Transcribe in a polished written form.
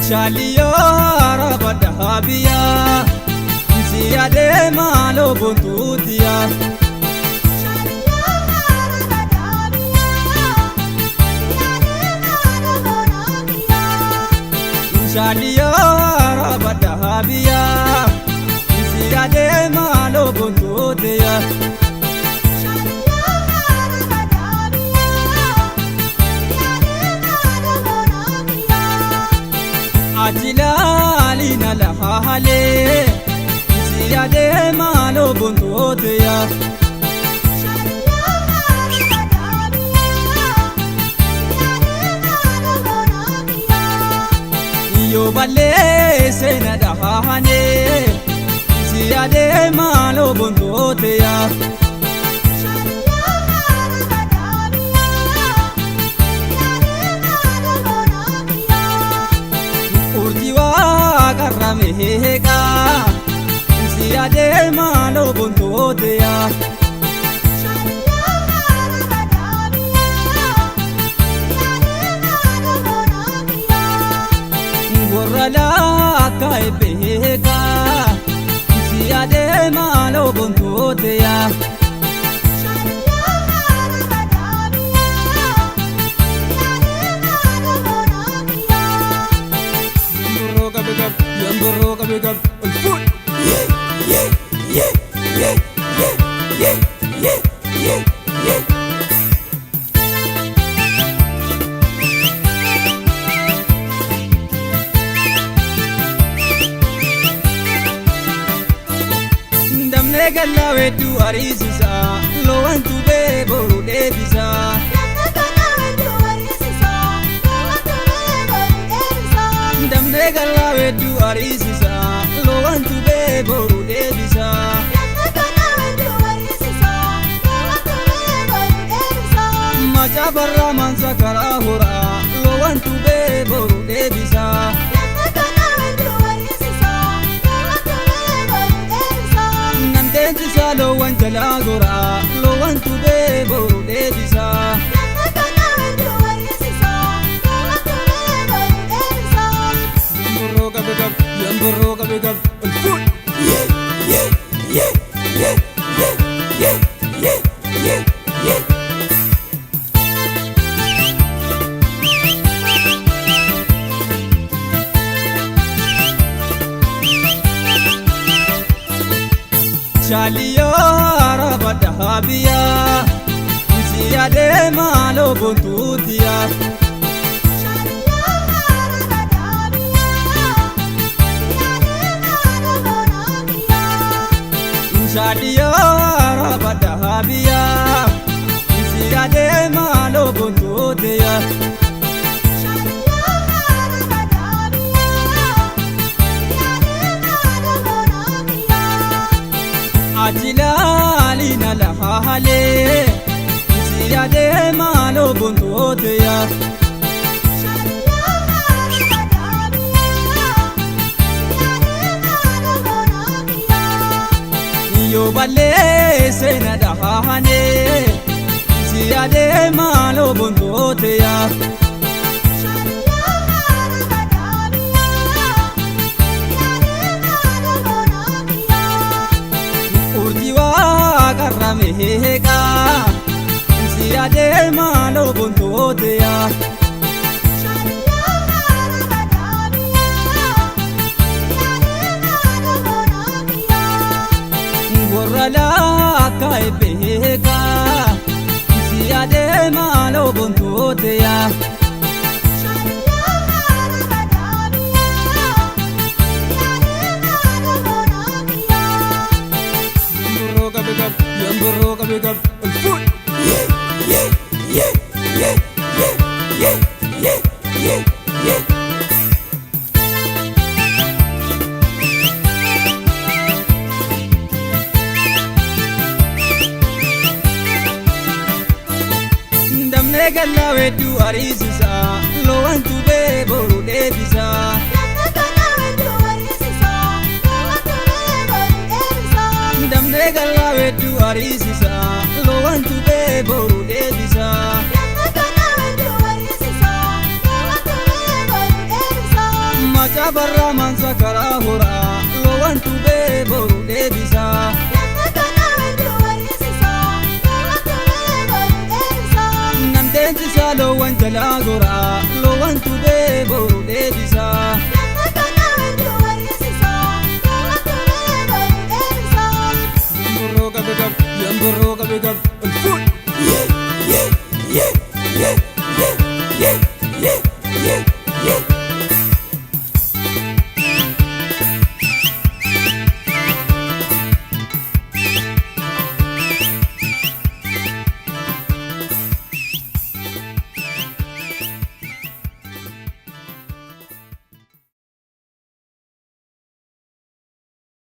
Shaliyo arabada habiya Ziyade malo buntudiya Shaliyo arabada habiya Ziyade malo buntudiya Shaliyo arabada habiya Ziyade malo buntudiya Ajilalina lahale Ziyade malo buntudiya Yo balle sena dahane Ziyade malo buntudiya Meheka Ziyade malo buntudiya Gorala kai beheka Ziyade malo buntudiya Yambaro kabegab ulfut yeah yeah yeah yeah yeah yeah yeah yeah yeah Damne galawe tu arisisa lo antu be boru debisa Damne galawe tu arisisa lo antu be boru debisa Macha barra mansa karahura lo antu be boru debisa Nandenti salo wanjala gora lo antu be boru debisa Yambaro kabegab ulfut yeah yeah yeah yeah yeah yeah yeah yeah yeah Shaliyo arabada habiya Ziyade malo buntudiya Shaliyo arabada habiya Ziyade malo buntudiya Ajilalina lahale Ziyade malo buntudiya Yo balle sena dahane Ziyade malo buntudiya Meheka Ziyade malo buntudiya Gorala kai beheka Ziyade malo buntudiya Yambaro kabegab ulfut yeah yeah yeah yeah yeah yeah yeah yeah yeah Damne galawe tu arisisa lo antu be boru debisa Damne galawe tu arisisa lo antu be boru debisa barra mansa karaa horaa lowantu bee boru deebisa. Nandeensi lowan jalaa goraa lowantu bee boru deebisa. Yamburoo gabe